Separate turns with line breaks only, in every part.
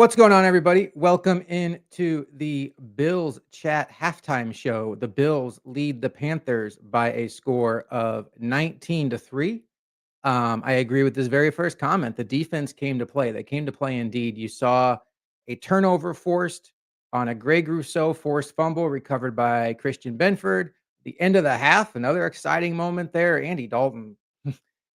What's going on, everybody? Welcome into the Bills Chat halftime show. The Bills lead the Panthers by a score of 19-3. I agree with this very first comment. The defense came to play. They came to play indeed. You saw a turnover forced on a Greg Rousseau forced fumble recovered by Christian Benford. The end of the half, another exciting moment there. Andy Dalton.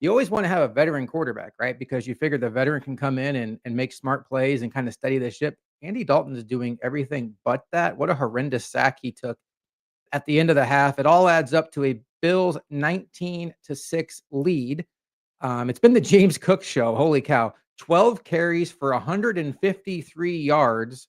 You always want to have a veteran quarterback, right? Because you figure the veteran can come in and make smart plays and kind of steady the ship. Andy Dalton is doing everything but that. What a horrendous sack he took at the end of the half. It all adds up to a Bills 19-6 lead. It's been the James Cook show. Holy cow. 12 carries for 153 yards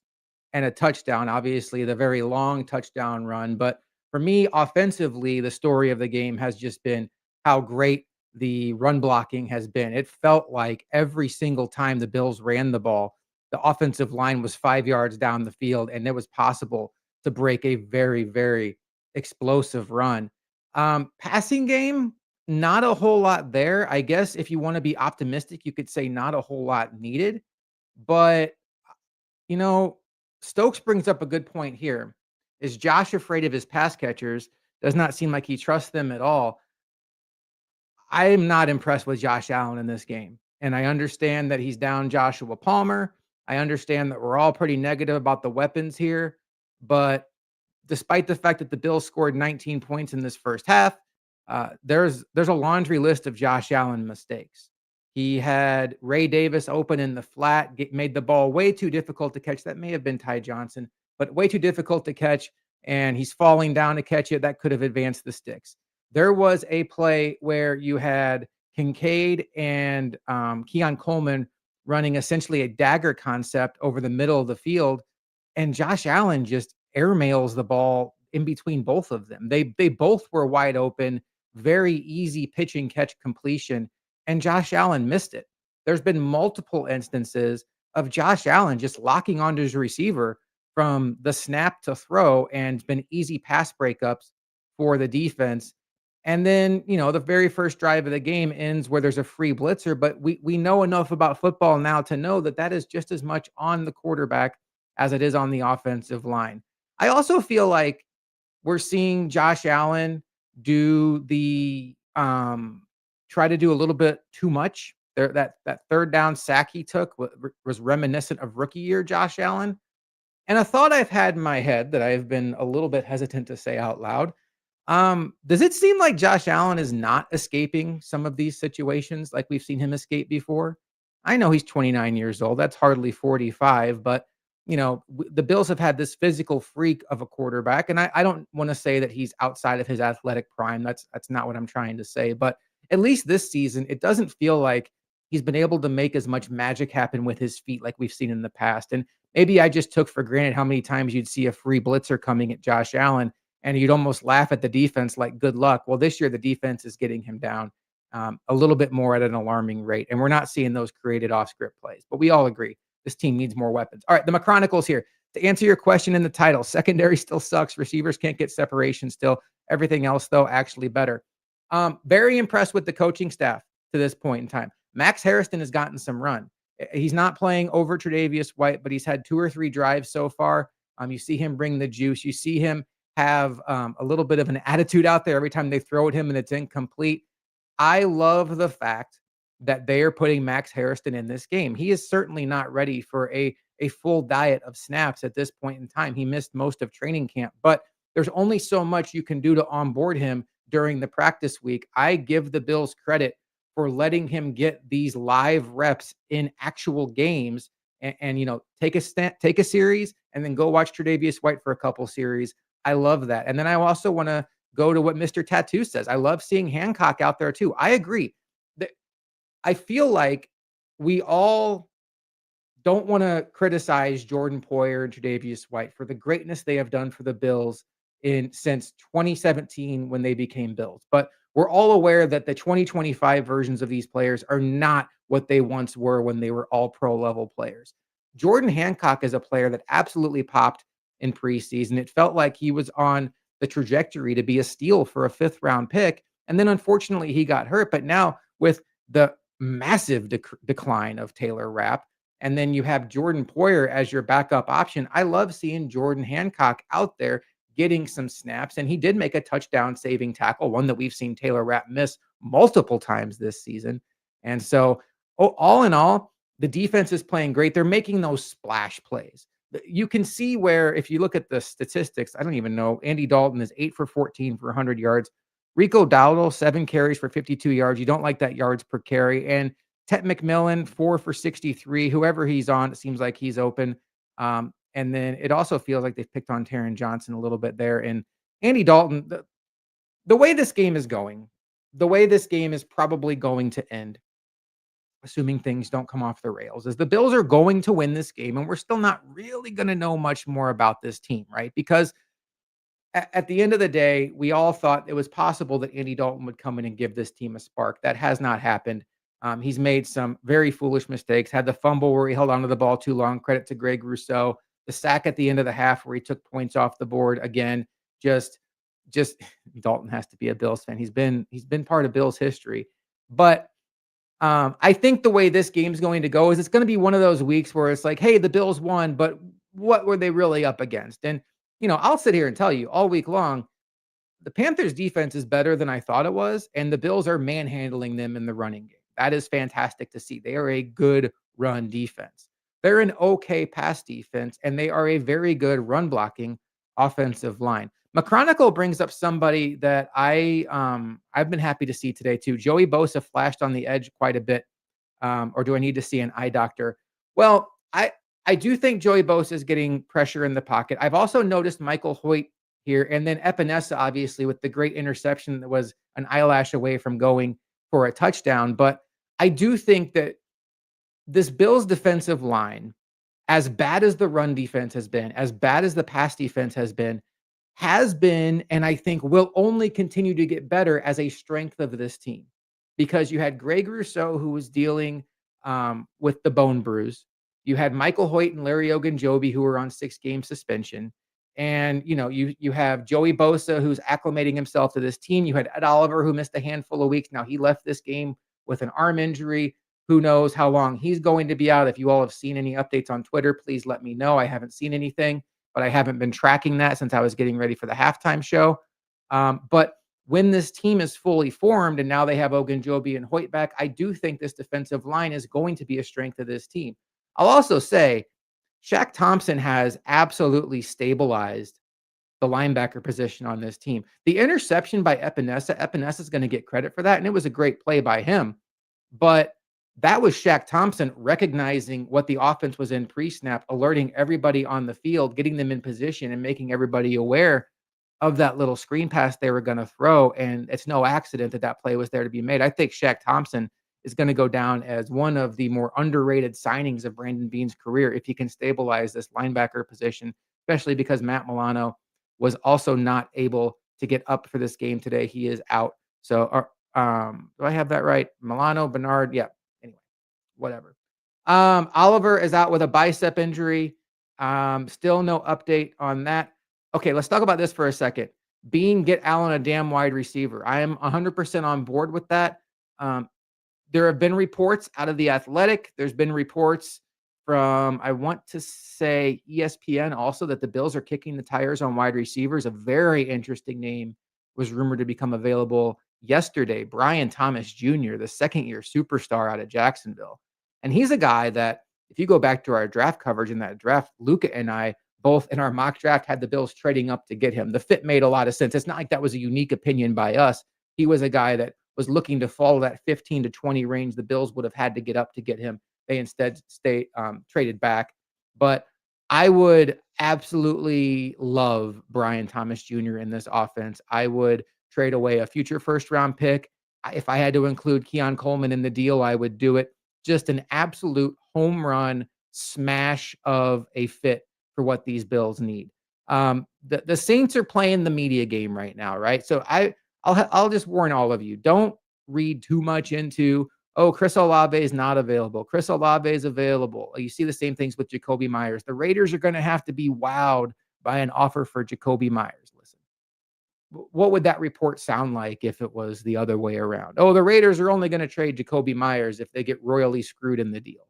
and a touchdown. Obviously, the very long touchdown run. But for me, offensively, the story of the game has just been how great the run blocking has been. It felt like every single time the Bills ran the ball, the offensive line was 5 yards down the field, and it was possible to break a very, very explosive run. Passing game, not a whole lot there. I guess if you want to be optimistic, you could say not a whole lot needed. But, you know, Stokes brings up a good point here. Is Josh afraid of his pass catchers? Does not seem like he trusts them at all. I am not impressed with Josh Allen in this game. And I understand that he's down Joshua Palmer. I understand that we're all pretty negative about the weapons here. But despite the fact that the Bills scored 19 points in this first half, there's a laundry list of Josh Allen mistakes. He had Ray Davis open in the flat, made the ball way too difficult to catch. That may have been Ty Johnson, but way too difficult to catch. And he's falling down to catch it. That could have advanced the sticks. There was a play where you had Kincaid and Keon Coleman running essentially a dagger concept over the middle of the field, and Josh Allen just airmails the ball in between both of them. They both were wide open, very easy pitch and catch completion, and Josh Allen missed it. There's been multiple instances of Josh Allen just locking onto his receiver from the snap to throw, and it's been easy pass breakups for the defense. And then, the very first drive of the game ends where there's a free blitzer, but we know enough about football now to know that that is just as much on the quarterback as it is on the offensive line. I also feel like we're seeing Josh Allen do the try to do a little bit too much. There, that third down sack he took was reminiscent of rookie year Josh Allen. And a thought I've had in my head that I've been a little bit hesitant to say out loud. Does it seem like Josh Allen is not escaping some of these situations like we've seen him escape before? I know he's 29 years old. That's hardly 45, but the Bills have had this physical freak of a quarterback, and I don't want to say that he's outside of his athletic prime. That's not what I'm trying to say. But at least this season, it doesn't feel like he's been able to make as much magic happen with his feet like we've seen in the past. And maybe I just took for granted how many times you'd see a free blitzer coming at Josh Allen and you'd almost laugh at the defense like, good luck. Well, this year the defense is getting him down a little bit more at an alarming rate. And we're not seeing those created off script plays, but we all agree this team needs more weapons. All right, the McChronicles here. To answer your question in the title, secondary still sucks. Receivers can't get separation still. Everything else, though, actually better. Very impressed with the coaching staff to this point in time. Max Harrison has gotten some run. He's not playing over Tre'Davious White, but he's had 2 or 3 drives so far. You see him bring the juice. You see him have a little bit of an attitude out there every time they throw at him and it's incomplete. I love the fact that they are putting Max Harrison in this game. He is certainly not ready for a full diet of snaps at this point in time. He missed most of training camp, but there's only so much you can do to onboard him during the practice week. I give the Bills credit for letting him get these live reps in actual games and take a series and then go watch Tre'Davious White for a couple series. I love that. And then I also want to go to what Mr. Tattoo says. I love seeing Hancock out there too. I agree. I feel like we all don't want to criticize Jordan Poyer and Tre'Davious White for the greatness they have done for the Bills since 2017 when they became Bills. But we're all aware that the 2025 versions of these players are not what they once were when they were all pro level players. Jordan Hancock is a player that absolutely popped in preseason. It felt like he was on the trajectory to be a steal for a 5th round pick. And then unfortunately he got hurt. But now with the massive decline of Taylor Rapp And then you have Jordan Poyer as your backup option. I love seeing Jordan Hancock out there getting some snaps. And he did make a touchdown saving tackle, one that we've seen Taylor Rapp miss multiple times this season. And so, all in all, the defense is playing great. They're making those splash plays. You can see where, if you look at the statistics, I don't even know. Andy Dalton is 8 for 14 for 100 yards. Rico Dowdle, 7 carries for 52 yards. You don't like that yards per carry. And Tet McMillan, 4 for 63. Whoever he's on, it seems like he's open. And then it also feels like they've picked on Taron Johnson a little bit there. And Andy Dalton, the way this game is going, the way this game is probably going to end, assuming things don't come off the rails, is the Bills are going to win this game. And we're still not really going to know much more about this team, right? Because at the end of the day, we all thought it was possible that Andy Dalton would come in and give this team a spark. That has not happened. He's made some very foolish mistakes. Had the fumble where he held onto the ball too long. Credit to Greg Rousseau. The sack at the end of the half where he took points off the board again. Just Dalton has to be a Bills fan. He's been part of Bills history. But I think the way this game's going to go is it's going to be one of those weeks where it's like, hey, the Bills won, but what were they really up against? And I'll sit here and tell you all week long, the Panthers defense is better than I thought it was, and the Bills are manhandling them in the running game. That is fantastic to see. They are a good run defense. They're an okay pass defense, and they are a very good run blocking offensive line. McChronicle brings up somebody that I've been happy to see today too. Joey Bosa flashed on the edge quite a bit. Or do I need to see an eye doctor? Well, I do think Joey Bosa is getting pressure in the pocket. I've also noticed Michael Hoyt here, and then Epinesa, obviously, with the great interception that was an eyelash away from going for a touchdown. But I do think that this Bills defensive line, as bad as the run defense has been, as bad as the pass defense has been, and I think will only continue to get better as a strength of this team. Because you had Greg Rousseau, who was dealing with the bone bruise. You had Michael Hoyt and Larry Ogunjobi, who were on 6-game suspension. And, you have Joey Bosa, who's acclimating himself to this team. You had Ed Oliver, who missed a handful of weeks. Now he left this game with an arm injury. Who knows how long he's going to be out? If you all have seen any updates on Twitter, please let me know. I haven't seen anything, but I haven't been tracking that since I was getting ready for the halftime show. But when this team is fully formed and now they have Ogunjobi and Hoyt back, I do think this defensive line is going to be a strength of this team. I'll also say Shaq Thompson has absolutely stabilized the linebacker position on this team. The interception by Epinesa is going to get credit for that, and it was a great play by him. But that was Shaq Thompson recognizing what the offense was in pre-snap, alerting everybody on the field, getting them in position, and making everybody aware of that little screen pass they were going to throw. And it's no accident that that play was there to be made. I think Shaq Thompson is going to go down as one of the more underrated signings of Brandon Beane's career if he can stabilize this linebacker position, especially because Matt Milano was also not able to get up for this game today. He is out. So, do I have that right? Milano, Bernard. Yeah. Anyway, whatever. Oliver is out with a bicep injury. Still no update on that. Okay, let's talk about this for a second. Bean, get Allen a damn wide receiver. I am 100% on board with that. There have been reports out of The Athletic. There's been reports from, I want to say, ESPN also, that the Bills are kicking the tires on wide receivers. A very interesting name was rumored to become available yesterday. Brian Thomas Jr., the second-year superstar out of Jacksonville. And he's a guy that, if you go back to our draft coverage in that draft, Luca and I both in our mock draft had the Bills trading up to get him. The fit made a lot of sense. It's not like that was a unique opinion by us. He was a guy that was looking to follow that 15 to 20 range. The Bills would have had to get up to get him. They instead traded back. But I would absolutely love Brian Thomas Jr. in this offense. I would trade away a future first-round pick. If I had to include Keon Coleman in the deal, I would do it. Just an absolute home run smash of a fit for what these Bills need. The Saints are playing the media game right now, right? So I'll just warn all of you, don't read too much into, oh, Chris Olave is not available. Chris Olave is available. You see the same things with Jacoby Myers. The Raiders are going to have to be wowed by an offer for Jacoby Myers. Listen, what would that report sound like if it was the other way around? Oh, the Raiders are only going to trade Jacoby Myers if they get royally screwed in the deal.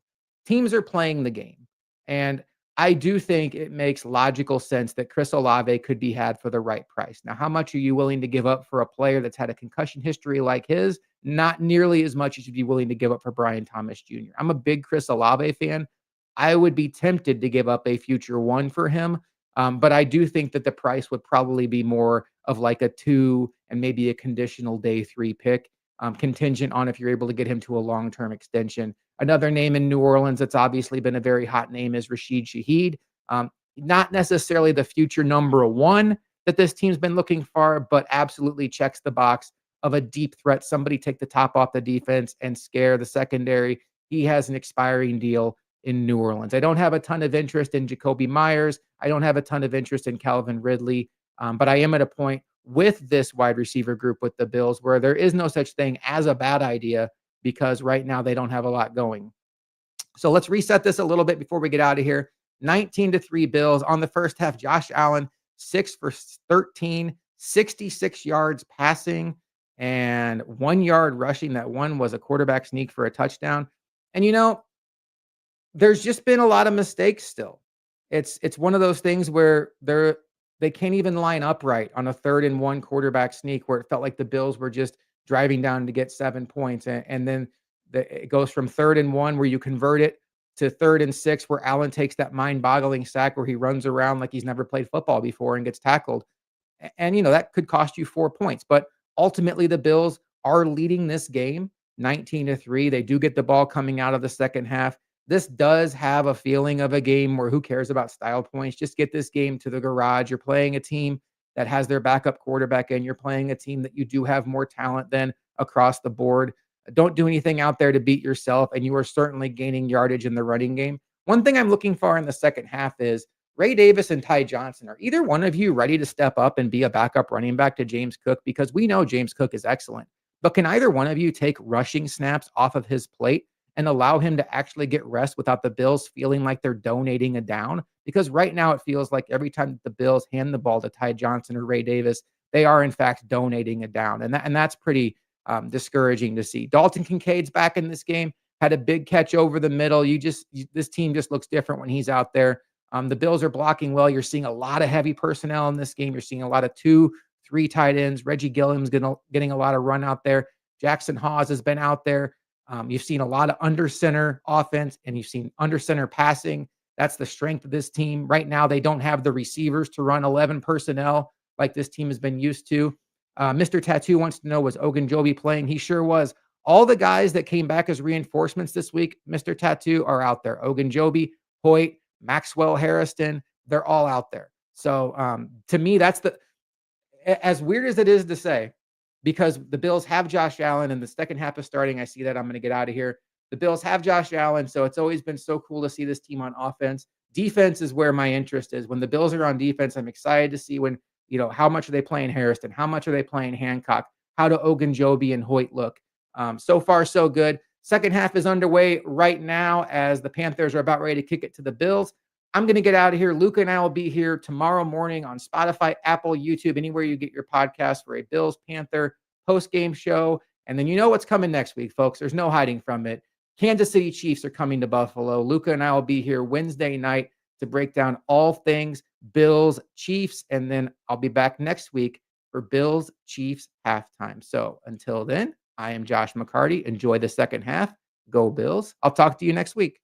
teams are playing the game. And I do think it makes logical sense that Chris Olave could be had for the right price. Now, how much are you willing to give up for a player that's had a concussion history like his? Not nearly as much as you'd be willing to give up for Brian Thomas Jr. I'm a big Chris Olave fan. I would be tempted to give up a future one for him. But I do think that the price would probably be more of like a two and maybe a conditional day three pick, contingent on if you're able to get him to a long term extension. Another name in New Orleans that's obviously been a very hot name is Rashid Shaheed. Not necessarily the future number one that this team's been looking for, but absolutely checks the box of a deep threat. Somebody take the top off the defense and scare the secondary. He has an expiring deal in New Orleans. I don't have a ton of interest in Jacoby Myers. I don't have a ton of interest in Calvin Ridley, but I am at a point with this wide receiver group with the Bills where there is no such thing as a bad idea because right now they don't have a lot going. So let's reset this a little bit before we get out of here. 19-3 Bills on the first half. Josh Allen, 6 for 13, 66 yards passing, and 1 yard rushing. That one was a quarterback sneak for a touchdown. And there's just been a lot of mistakes still. It's one of those things where they can't even line up right on a 3rd and 1 quarterback sneak where it felt like the Bills were just driving down to get 7 points. And then it goes from 3rd and 1 where you convert it to 3rd and 6 where Allen takes that mind-boggling sack where he runs around like he's never played football before and gets tackled. And that could cost you 4 points. But ultimately, the Bills are leading this game 19-3. They do get the ball coming out of the second half. This does have a feeling of a game where who cares about style points? Just get this game to the garage. You're playing a team that has their backup quarterback, and you're playing a team that you do have more talent than across the board. Don't do anything out there to beat yourself, and you are certainly gaining yardage in the running game. One thing I'm looking for in the second half is Ray Davis and Ty Johnson. Are either one of you ready to step up and be a backup running back to James Cook? Because we know James Cook is excellent, but can either one of you take rushing snaps off of his plate and allow him to actually get rest without the Bills feeling like they're donating a down? Because right now it feels like every time the Bills hand the ball to Ty Johnson or Ray Davis, they are in fact donating a down. And that's pretty discouraging to see. Dalton Kincaid's back in this game, had a big catch over the middle. This team just looks different when he's out there. The Bills are blocking well. You're seeing a lot of heavy personnel in this game. You're seeing a lot of 2, 3 tight ends. Reggie Gilliam's getting a lot of run out there. Jackson Hawes has been out there. You've seen a lot of under center offense, and you've seen under center passing. That's the strength of this team. Right now, they don't have the receivers to run 11 personnel like this team has been used to. Mr. Tattoo wants to know, was Ogunjobi playing? He sure was. All the guys that came back as reinforcements this week, Mr. Tattoo, are out there. Ogunjobi, Hoyt, Maxwell Harrison, they're all out there. So to me, that's as weird as it is to say, because the Bills have Josh Allen and the second half is starting. I see that. I'm going to get out of here. The Bills have Josh Allen, so it's always been so cool to see this team on offense. Defense is where my interest is. When the Bills are on defense, I'm excited to see how much are they playing Harrison? How much are they playing Hancock? How do Ogunjobi and Hoyt look? So far, so good. Second half is underway right now as the Panthers are about ready to kick it to the Bills. I'm going to get out of here. Luca and I will be here tomorrow morning on Spotify, Apple, YouTube, anywhere you get your podcast for a Bills Panther post-game show. And then you know what's coming next week, folks. There's no hiding from it. Kansas City Chiefs are coming to Buffalo. Luca and I will be here Wednesday night to break down all things Bills Chiefs. And then I'll be back next week for Bills Chiefs halftime. So until then, I am Josh McCarty. Enjoy the second half. Go Bills. I'll talk to you next week.